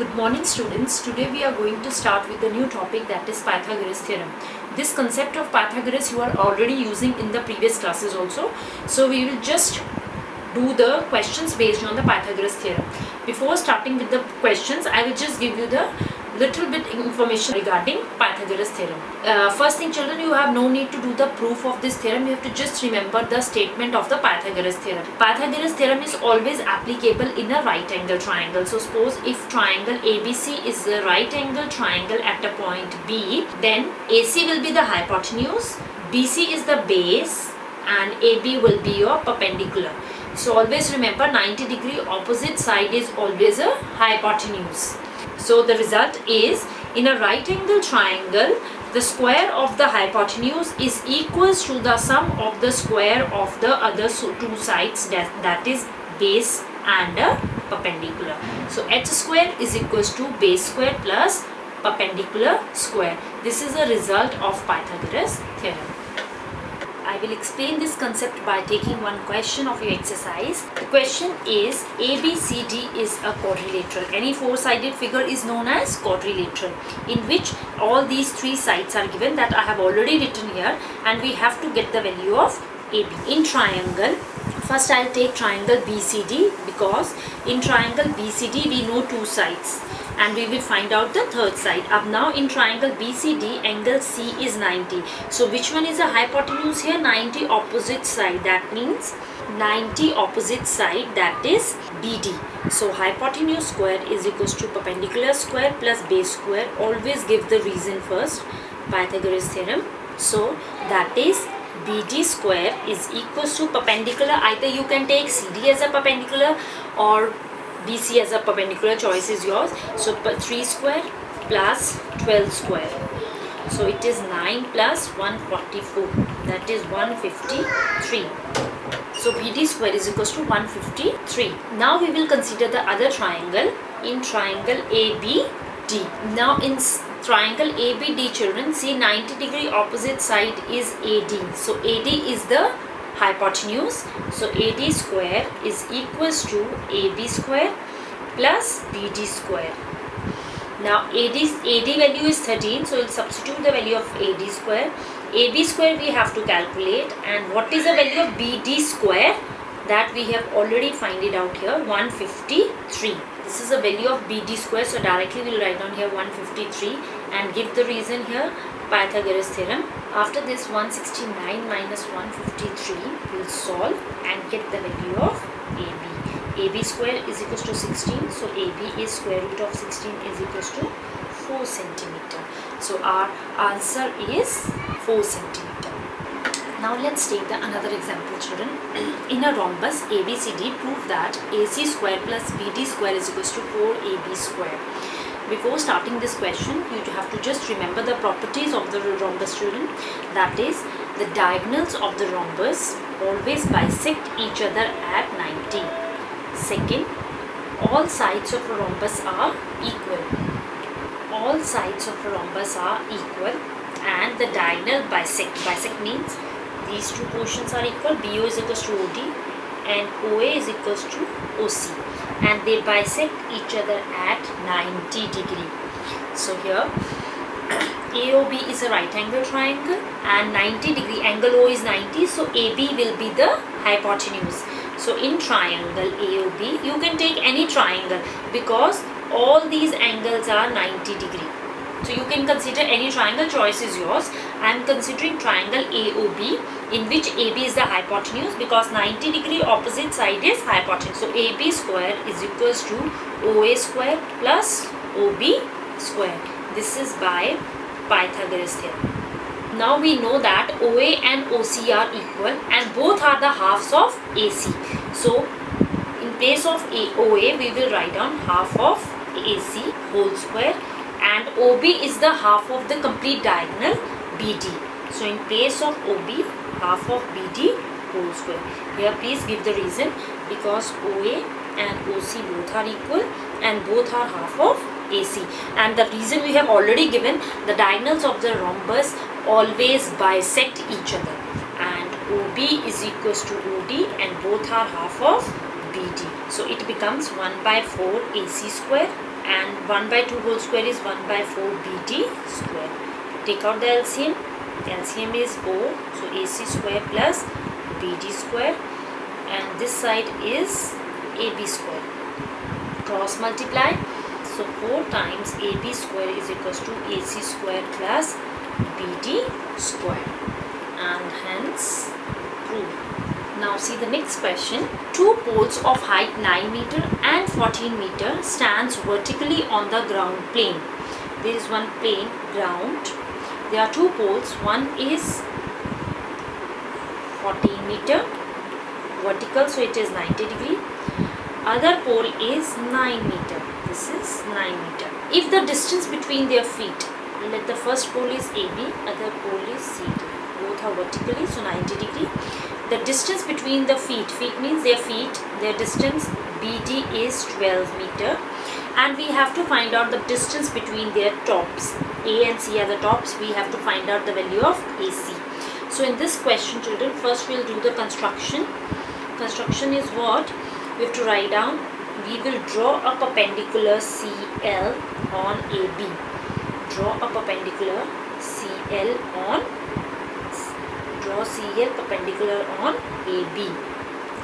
Good morning students. Today we are going to start with the new topic, that is Pythagoras theorem. This concept of Pythagoras you are already using in the previous classes also. So we will just do the questions based on the Pythagoras theorem. Before starting with the questions, I will just give you the little bit information regarding Pythagoras theorem. First thing children, you have no need to do the proof of this theorem. You have to just remember the statement of the Pythagoras theorem. Pythagoras theorem is always applicable in a right angle triangle. So suppose if triangle ABC is a right angle triangle at a point B, then AC will be the hypotenuse, BC is the base, and AB will be your perpendicular. So always remember 90-degree opposite side is always a hypotenuse. So the result is, in a right angle triangle, the square of the hypotenuse is equals to the sum of the square of the other two sides, that is base and perpendicular. So h square is equals to base square plus perpendicular square. This is a result of Pythagoras theorem. I will explain this concept by taking one question of your exercise. The question is, ABCD is a quadrilateral. Any four-sided figure is known as quadrilateral, in which all these three sides are given that I have already written here, and we have to get the value of AB. In triangle, first I will take triangle BCD, because in triangle BCD we know two sides and we will find out the third side. Now in triangle BCD, angle C is 90. So which one is a hypotenuse here? 90 opposite side. That means 90 opposite side, that is BD. So hypotenuse square is equals to perpendicular square plus base square. Always give the reason first. Pythagoras theorem. So that is BD square is equals to perpendicular. Either you can take CD as a perpendicular or BC as a perpendicular, choice is yours. So 3 square plus 12 square. So it is 9 plus 144, that is 153. So BD square is equals to 153. Now we will consider the other triangle, in triangle ABD. Now in triangle ABD children, see 90-degree opposite side is AD. So AD is the hypotenuse. So AD square is equals to AB square plus BD square. Now AD value is 13, so we'll substitute the value of AD square. AB square we have to calculate, and what is the value of BD square? That we have already find it out here, 153. This is the value of BD square, so directly we will write down here 153 and give the reason here, Pythagoras theorem. After this, 169 minus 153 will solve and get the value of AB. AB square is equals to 16, so AB is square root of 16 is equals to 4 centimeter. So our answer is 4 centimeter. Now let's take another example children. In a rhombus ABCD, prove that AC square plus BD square is equals to 4AB square. Before starting this question, you have to just remember the properties of the rhombus children. That is, the diagonals of the rhombus always bisect each other at 90. Second, all sides of a rhombus are equal. All sides of a rhombus are equal and the diagonal bisect. Bisect means these two portions are equal. BO is equals to OD and OA is equals to OC. And they bisect each other at 90 degree. So here AOB is a right angle triangle and 90 degree, angle O is 90, so AB will be the hypotenuse. So in triangle AOB, you can take any triangle because all these angles are 90 degree. So you can consider any triangle, choice is yours. I am considering triangle AOB, in which AB is the hypotenuse because 90-degree opposite side is hypotenuse. So AB square is equals to OA square plus OB square. This is by Pythagoras theorem. Now we know that OA and OC are equal and both are the halves of AC. So in place of OA, we will write down half of AC whole square, and OB is the half of the complete diagonal BD. So in place of OB, half of BD whole square. Here please give the reason, because OA and OC both are equal and both are half of AC. And the reason we have already given, the diagonals of the rhombus always bisect each other, and OB is equals to OD and both are half of BD. BD. So it becomes 1 by 4 AC square, and 1 by 2 whole square is 1 by 4 BD square. Take out the LCM. LCM is 4. So AC square plus BD square, and this side is AB square. Cross multiply. So 4 times AB square is equals to AC square plus BD square, and hence prove. Now see the next question. Two poles of height 9 meter and 14 meter stands vertically on the ground plane. There is one plane, ground. There are two poles. One is 14 meter vertical, so it is 90 degree. Other pole is 9 meter. This is 9 meter. If the distance between their feet, let the first pole is AB, other pole is CD. Both are vertically, so 90 degree. The distance between the feet means their distance BD is 12 meter, and we have to find out the distance between their tops. A and C are the tops. We have to find out the value of AC. So in this question, children, first we will do the construction. Construction is what? We have to write down. We will draw a perpendicular CL on AB. Draw a perpendicular CL on Draw CL perpendicular on AB,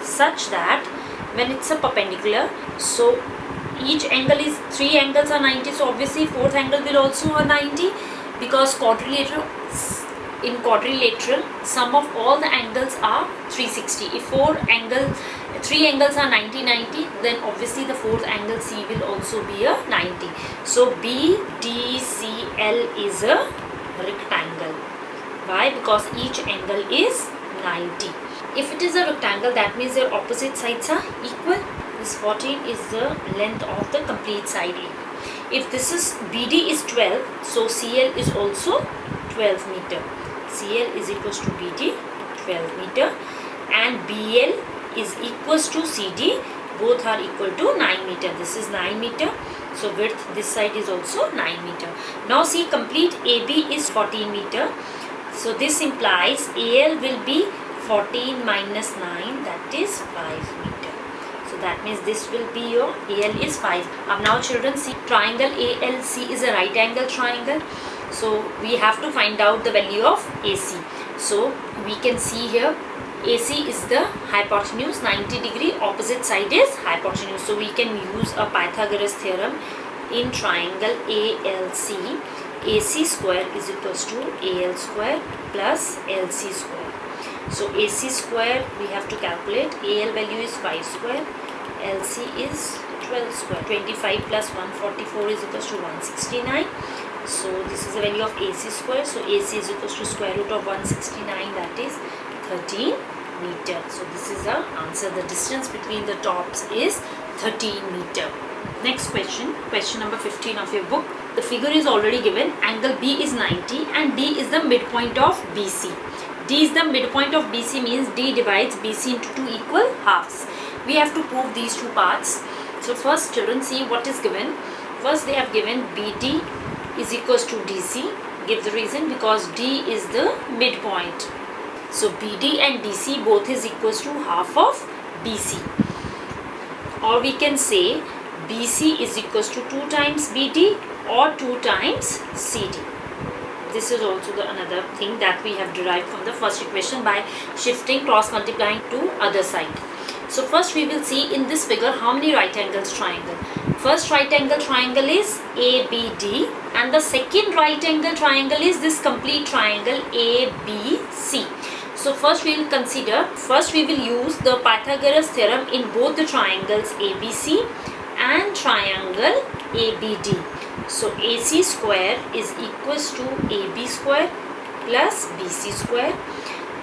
such that when it's a perpendicular, so each angle is 3 angles are 90, so obviously fourth angle will also be 90, because in quadrilateral sum of all the angles are 360. If 3 angles are 90, then obviously the fourth angle C will also be a 90. So BDCL is a rectangle. Why? Because each angle is 90. If it is a rectangle, that means their opposite sides are equal. This 14 is the length of the complete side A. If this is BD is 12, so CL is also 12 meter. CL is equals to BD, 12 meter, and BL is equals to CD. Both are equal to 9 meter. This is 9 meter. So width this side is also 9 meter. Now see, complete AB is 14 meter. So this implies AL will be 14 minus 9, that is 5 meter. So that means this will be your AL is 5. Now children, see, triangle ALC is a right angle triangle. So we have to find out the value of AC. So we can see here AC is the hypotenuse, 90 degree, opposite side is hypotenuse. So we can use a Pythagoras theorem in triangle ALC. AC square is equals to AL square plus LC square. So AC square we have to calculate. AL value is 5 square. LC is 12 square. 25 plus 144 is equals to 169. So this is the value of AC square. So AC is equals to square root of 169, that is 13 meter. So this is the answer. The distance between the tops is 13 meter. Next question, question number 15 of your book. The figure is already given. Angle B is 90 and D is the midpoint of BC. D is the midpoint of BC means D divides BC into two equal halves. We have to prove these two parts. So first children, see what is given. First they have given BD is equals to DC. Give the reason, because D is the midpoint. So BD and DC both is equals to half of BC. Or we can say BC is equals to 2 times BD or 2 times CD. This is also another thing that we have derived from the first equation by shifting, cross multiplying to other side. So first we will see in this figure how many right angles triangle. First right angle triangle is ABD, and the second right angle triangle is this complete triangle ABC. So first we will use the Pythagoras theorem in both the triangles ABC and triangle ABD. So AC square is equals to AB square plus BC square,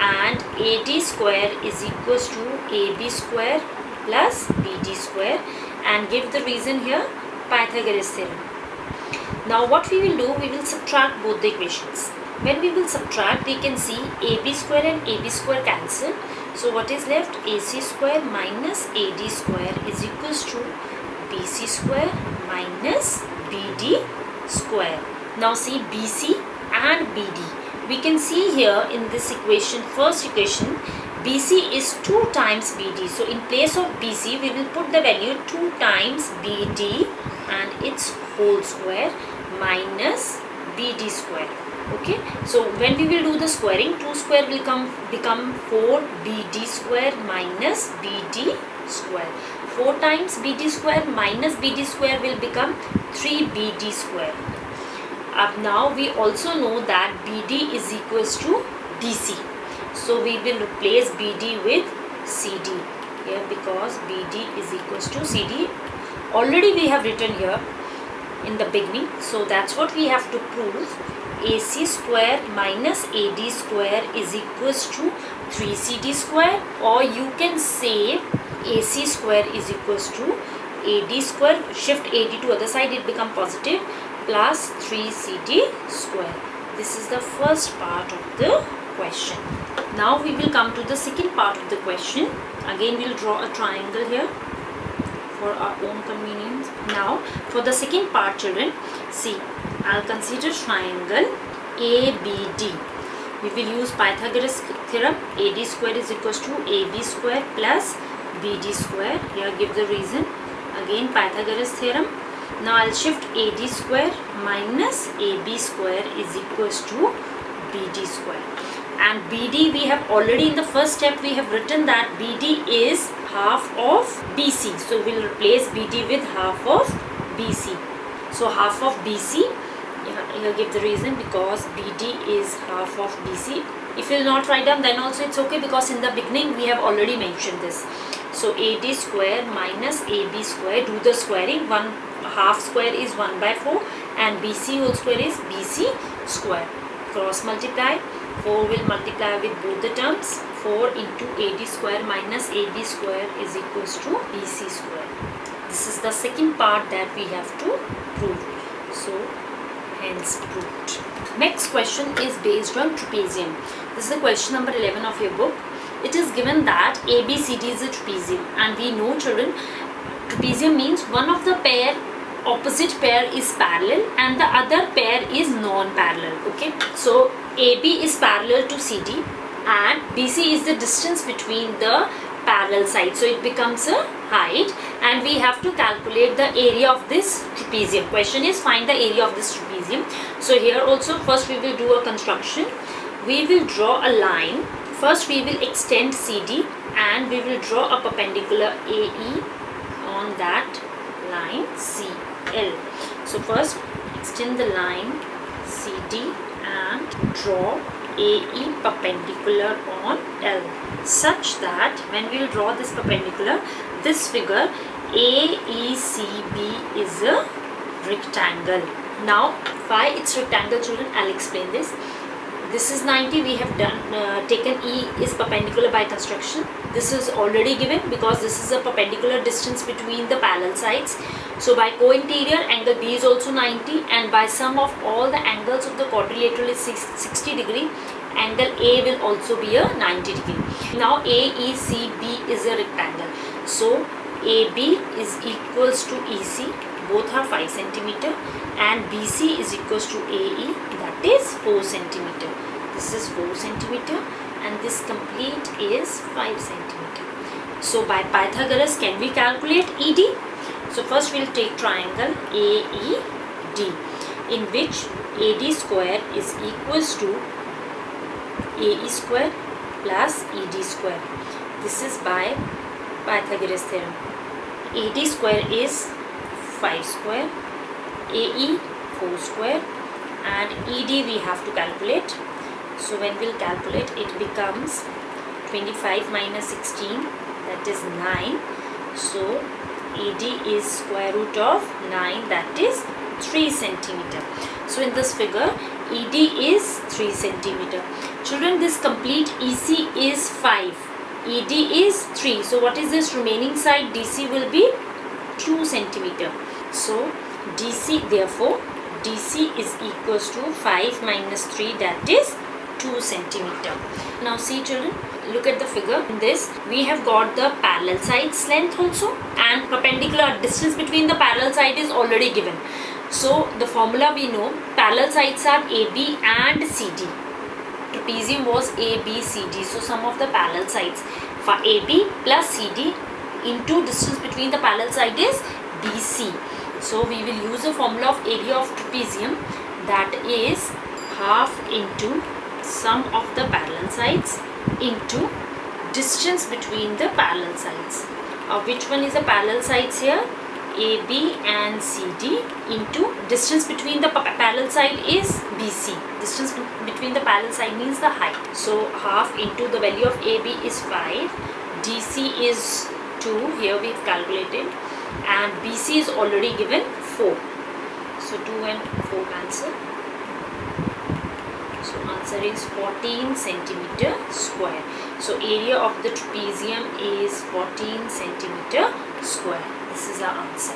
and AD square is equals to AB square plus BD square, and give the reason here, Pythagoras theorem. Now what we will do, we will subtract both the equations. When we will subtract, we can see AB square and AB square cancel. So what is left? AC square minus AD square is equals to BC square minus BD square. Now see BC and BD. We can see here in this equation, first equation, BC is 2 times BD. So in place of BC, we will put the value 2 times BD and its whole square minus BD square. Okay, so when we will do the squaring, 2 square will become 4 BD square minus BD square. 4 times BD square minus BD square will become 3 BD square. Now we also know that BD is equals to DC. So we will replace BD with CD here, because BD is equals to CD. Already we have written here in the beginning. So that's what we have to prove. AC square minus AD square is equals to 3CD square, or you can say AC square is equals to AD square. Shift AD to other side, it become positive, plus 3CD square. This is the first part of the question. Now we will come to the second part of the question. Again we will draw a triangle here for our own convenience. Now for the second part, children, see, I'll consider triangle ABD. We will use Pythagoras theorem. AD square is equals to AB square plus BD square. Here give the reason. Again Pythagoras theorem. Now I'll shift AD square minus AB square is equals to BD square. And BD, we have already in the first step we have written that BD is half of BC. So we'll replace BD with half of BC. So half of BC, here give the reason, because BD is half of BC. If you will not write down, then also it's okay, because in the beginning we have already mentioned this. So AD square minus AB square, do the squaring. 1 half square is 1 by 4 and BC whole square is BC square. Cross multiply. 4 will multiply with both the terms. 4 into AD square minus AB square is equals to BC square. This is the second part that we have to prove. So hence proved. Next question is based on trapezium. This is the question number 11 of your book. It is given that ABCD is a trapezium, and we know, children, trapezium means one of the opposite pair is parallel and the other pair is non-parallel. Okay, so AB is parallel to CD and BC is the distance between the parallel sides, so it becomes a height, and we have to calculate the area of this trapezium. Question is find the area of this trapezium. So here also first we will do a construction. We will draw a line. First we will extend CD and we will draw a perpendicular AE on that line CL. So first extend the line CD and draw AE perpendicular on L, such that when we will draw this perpendicular, this figure AECB is a rectangle. Now why it's rectangle, children, I'll explain this. This is 90, we have done taken E is perpendicular by construction. This is already given because this is a perpendicular distance between the parallel sides. So by co-interior, angle B is also 90, and by sum of all the angles of the quadrilateral is 60 degree, angle A will also be a 90 degree. Now AECB is a rectangle. So AB is equals to EC, both are 5 centimeter, and BC is equals to AE, that is 4 centimeter. This is 4 centimeter and this complete is 5 centimeter. So by Pythagoras, can we calculate ED? So first we will take triangle AED, in which AD square is equals to AE square plus ED square. This is by Pythagoras theorem. AD square is 5 square, AE 4 square, and ED we have to calculate. So when we will calculate, it becomes 25 minus 16, that is 9. So AD is square root of 9, that is 3 centimeter. So in this figure, ED is 3 centimeter. Children, this complete EC is 5, ED is 3. So what is this remaining side? DC will be 2 centimeter. So DC, therefore DC is equals to 5 minus 3, that is 2 centimeter. Now see, children, look at the figure. In this we have got the parallel sides length also, and perpendicular distance between the parallel side is already given. So the formula we know, parallel sides are AB and CD. trapezium was ABCD. So sum of the parallel sides for AB plus CD into distance between the parallel side is BC. So we will use the formula of area of trapezium, that is half into sum of the parallel sides into distance between the parallel sides. Which one is the parallel sides here? AB and CD into distance between the parallel side is BC. Distance between the parallel side means the height. So half into the value of AB is 5, DC is 2, here we have calculated, and BC is already given 4. So 2 and 4 cancel. So answer is 14 centimeter square. So area of the trapezium is 14 centimeter square. This is our answer.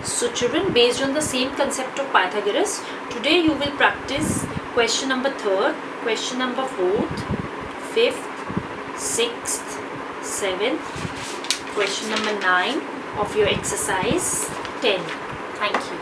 So children, based on the same concept of Pythagoras, today you will practice question number 3rd, question number 4th, 5th, 6th, 7th, question number 9 of your exercise 10. Thank you.